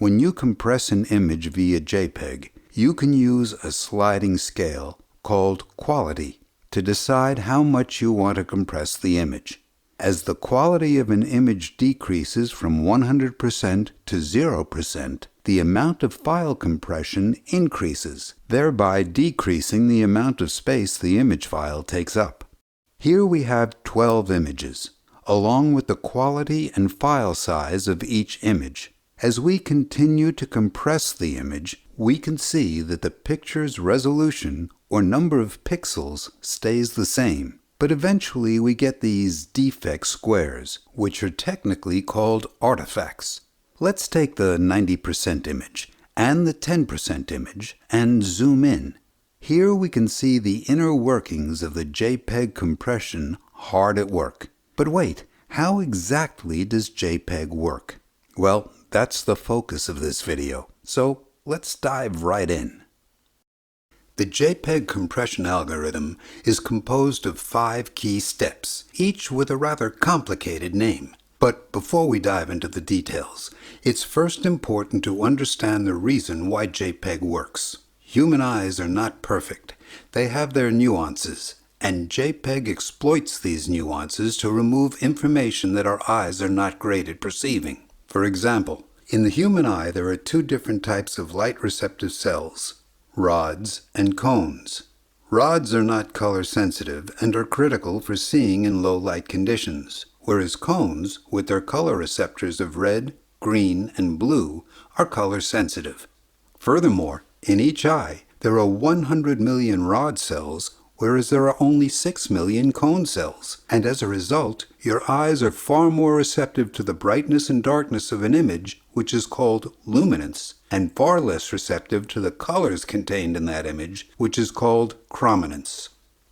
When you compress an image via JPEG, you can use a sliding scale called quality to decide how much you want to compress the image. As the quality of an image decreases from 100% to 0%, the amount of file compression increases, thereby decreasing the amount of space the image file takes up. Here we have 12 images, along with the quality and file size of each image. As we continue to compress the image, we can see that the picture's resolution or number of pixels stays the same. But eventually we get these defect squares, which are technically called artifacts. Let's take the 90% image and the 10% image and zoom in. Here we can see the inner workings of the JPEG compression hard at work. But wait, how exactly does JPEG work? Well, that's the focus of this video, so let's dive right in. The JPEG compression algorithm is composed of 5 key steps, each with a rather complicated name. But before we dive into the details, it's first important to understand the reason why JPEG works. Human eyes are not perfect. They have their nuances, and JPEG exploits these nuances to remove information that our eyes are not great at perceiving. For example, in the human eye there are 2 different types of light-receptive cells: rods and cones. Rods are not color sensitive and are critical for seeing in low light conditions, whereas cones, with their color receptors of red, green, and blue, are color sensitive. Furthermore, in each eye, there are 100 million rod cells, whereas there are only 6 million cone cells, and as a result, your eyes are far more receptive to the brightness and darkness of an image, which is called luminance, and far less receptive to the colors contained in that image, which is called chrominance.